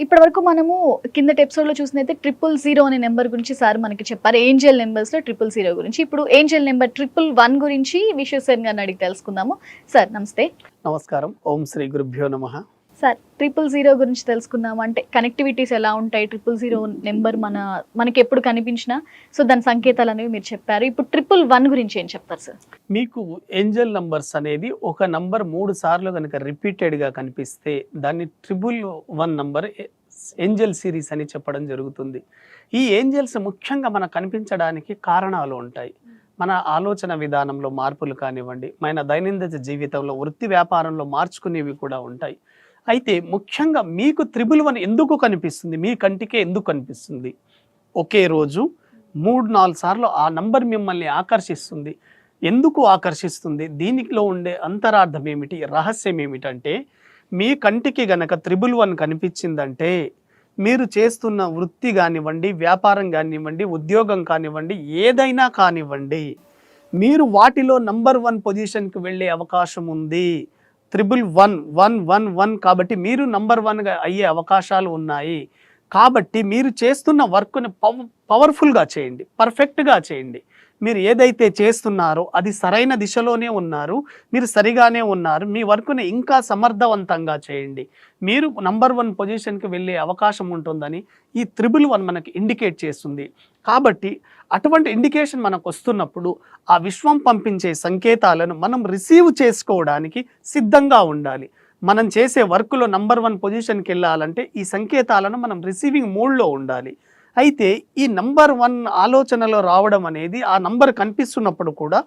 ఇప్పటివరకు మనము కిందటి ఎపిసోడ్‌లో చూసినైతే 000 అనే నంబర్ గురించి సార్ మనకి చెప్పారు. ఏంజెల్ నంబర్స్‌లో 000 గురించి. ఇప్పుడు ఏంజెల్ నంబర్ 111 గురించి విశ్వేశ్వర్ గారిని అడిగి తెలుసుకుందాము. సార్ నమస్తే. నమస్కారం. ఓం శ్రీ గురుభ్యో నమః. సార్ 000 గురించి తెలుసుకుందాం. అంటే కనెక్టివిటీస్ ఎలా ఉంటాయి? 000 నంబర్ మనకి ఎప్పుడు కనిపించినా సో దాని సంకేతాలు అనేవి మీరు చెప్పారు. ఇప్పుడు 111 గురించి ఏం చెప్తారు సార్? మీకు ఏంజెల్ నంబర్స్ అనేది ఒక నంబర్ 3 సార్లు కనుక రిపీటెడ్గా కనిపిస్తే దాన్ని 111 నంబర్ ఏంజెల్ సిరీస్ అని చెప్పడం జరుగుతుంది. ఈ ఏంజెల్స్ ముఖ్యంగా మనకు కనిపించడానికి కారణాలు ఉంటాయి. మన ఆలోచన విధానంలో మార్పులు కానివ్వండి, మన దైనందిన జీవితంలో వృత్తి వ్యాపారంలో మార్చుకునేవి కూడా ఉంటాయి. అయితే ముఖ్యంగా మీకు 111 ఎందుకు కనిపిస్తుంది, మీ కంటికే ఎందుకు కనిపిస్తుంది? ఒకే రోజు 3-4 సార్లు ఆ నంబర్ మిమ్మల్ని ఆకర్షిస్తుంది. ఎందుకు ఆకర్షిస్తుంది? దీనిలో ఉండే అంతరార్థం ఏమిటి, రహస్యం ఏమిటంటే, మీ కంటికి గనక 111 కనిపించిందంటే మీరు చేస్తున్న వృత్తి కానివ్వండి, వ్యాపారం కానివ్వండి, ఉద్యోగం కానివ్వండి, ఏదైనా కానివ్వండి, మీరు వాటిలో నంబర్ 1 పొజిషన్కి వెళ్ళే అవకాశం ఉంది. 111 కాబట్టి మీరు నంబర్ 1గా అయ్యే అవకాశాలు ఉన్నాయి. కాబట్టి మీరు చేస్తున్న వర్క్ని పవర్ఫుల్గా చేయండి, పర్ఫెక్ట్గా చేయండి. మీరు ఏదైతే చేస్తున్నారో అది సరైన దిశలోనే ఉన్నారు, మీరు సరిగానే ఉన్నారు. మీ వర్క్ని ఇంకా సమర్థవంతంగా చేయండి. మీరు నంబర్ 1 పొజిషన్కి వెళ్ళే అవకాశం ఉంటుందని ఈ 111 మనకి ఇండికేట్ చేస్తుంది. కాబట్టి అటువంటి ఇండికేషన్ మనకు వస్తున్నప్పుడు ఆ విశ్వం పంపించే సంకేతాలను మనం రిసీవ్ చేసుకోవడానికి సిద్ధంగా ఉండాలి. మనం చేసే వర్క్లో నంబర్ 1 పొజిషన్కి వెళ్ళాలంటే ఈ సంకేతాలను మనం రిసీవింగ్ మోడ్లో ఉండాలి. అయితే ఈ నంబర్ 1 ఆలోచనలో రావడం అనేది, ఆ నంబర్ కనిపిస్తున్నప్పుడు కూడా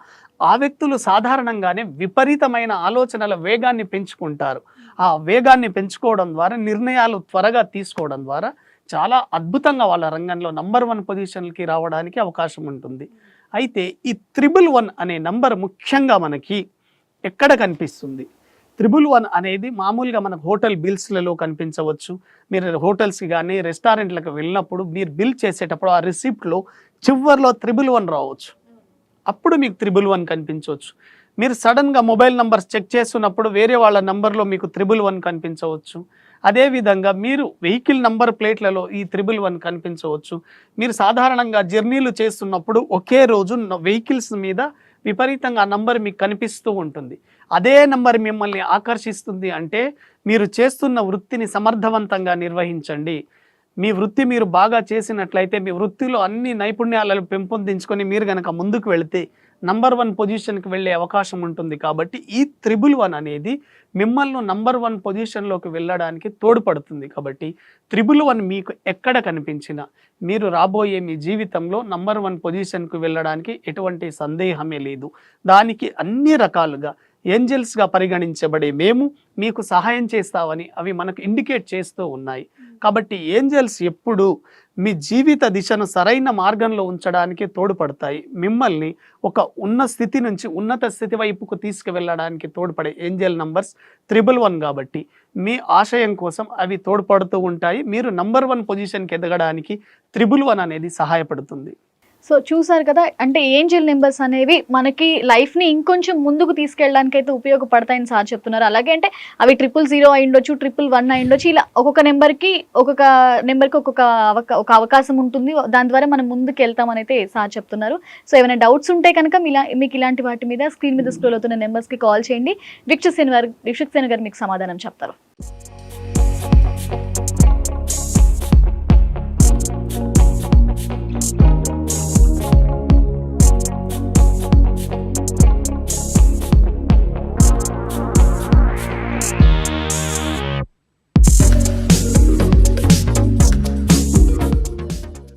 ఆ వ్యక్తులు సాధారణంగానే విపరీతమైన ఆలోచనల వేగాన్ని పెంచుకుంటారు. ఆ వేగాన్ని పెంచుకోవడం ద్వారా, నిర్ణయాలు త్వరగా తీసుకోవడం ద్వారా చాలా అద్భుతంగా వాళ్ళ రంగంలో నంబర్ 1 పొజిషన్కి రావడానికి అవకాశం ఉంటుంది. అయితే ఈ 111 అనే నంబర్ ముఖ్యంగా మనకి ఎక్కడ కనిపిస్తుంది? 111 అనేది మామూలుగా మనకు హోటల్ బిల్స్లలో కనిపించవచ్చు. మీరు హోటల్స్కి కానీ రెస్టారెంట్లకు వెళ్ళినప్పుడు మీరు బిల్ చేసేటప్పుడు ఆ రిసిప్ట్లో చివర్లో 111 రావచ్చు. అప్పుడు మీకు 111 కనిపించవచ్చు. మీరు సడన్గా మొబైల్ నంబర్స్ చెక్ చేస్తున్నప్పుడు వేరే వాళ్ళ నంబర్లో మీకు 111 కనిపించవచ్చు. అదేవిధంగా మీరు వెహికల్ నంబర్ ప్లేట్లలో ఈ 111 కనిపించవచ్చు. మీరు సాధారణంగా జర్నీలు చేస్తున్నప్పుడు ఒకే రోజు వెహికల్స్ మీద విపరీతంగా ఆ నంబర్ మీకు కనిపిస్తూ ఉంటుంది. అదే నంబర్ మిమ్మల్ని ఆకర్షిస్తుంది అంటే మీరు చేస్తున్న వృత్తిని సమర్థవంతంగా నిర్వహించండి. మీ వృత్తి మీరు బాగా చేసినట్లయితే, మీ వృత్తిలో అన్ని నైపుణ్యాలను పెంపొందించుకొని మీరు కనుక ముందుకు వెళితే నంబర్ 1 పొజిషన్కి వెళ్ళే అవకాశం ఉంటుంది. కాబట్టి ఈ 111 అనేది మిమ్మల్ని నంబర్ 1 పొజిషన్లోకి వెళ్ళడానికి తోడ్పడుతుంది. కాబట్టి 111 మీకు ఎక్కడ కనిపించినా మీరు రాబోయే మీ జీవితంలో నంబర్ 1 పొజిషన్కు వెళ్ళడానికి ఎటువంటి సందేహమే లేదు. దానికి అన్ని రకాలుగా ఏంజెల్స్గా పరిగణించబడే మేము మీకు సహాయం చేస్తామని అవి మనకు ఇండికేట్ చేస్తూ ఉన్నాయి. కాబట్టి ఏంజెల్స్ ఎప్పుడు మీ జీవిత దిశను సరైన మార్గంలో ఉంచడానికి తోడ్పడతాయి. మిమ్మల్ని ఒక ఉన్న స్థితి నుంచి ఉన్నత స్థితి వైపుకు తీసుకువెళ్ళడానికి తోడ్పడే ఏంజెల్ నంబర్స్ 111 కాబట్టి మీ ఆశయం కోసం అవి తోడ్పడుతూ ఉంటాయి. మీరు నంబర్ 1 పొజిషన్కి ఎదగడానికి 111 అనేది సహాయపడుతుంది. సో చూసారు కదా, అంటే ఏంజెల్ నెంబర్స్ అనేవి మనకి లైఫ్ని ఇంకొంచెం ముందుకు తీసుకెళ్ళడానికి అయితే ఉపయోగపడతాయని సార్ చెప్తున్నారు. అలాగే అంటే అవి 000 అయి ఉండొచ్చు, 111 అయి ఉండొచ్చు. ఇలా ఒక్కొక్క నెంబర్కి ఒక్కొక్క అవకాశం ఉంటుంది. దాని ద్వారా మనం ముందుకు వెళ్తామని అయితే సార్ చెప్తున్నారు. సో ఏమైనా డౌట్స్ ఉంటే కనుక మీకు ఇలాంటి వాటి మీద స్క్రీన్ మీద స్క్రోల్ అవుతున్న నెంబర్స్కి కాల్ చేయండి. విశ్వక్సేన్ గారు మీకు సమాధానం చెప్తారు.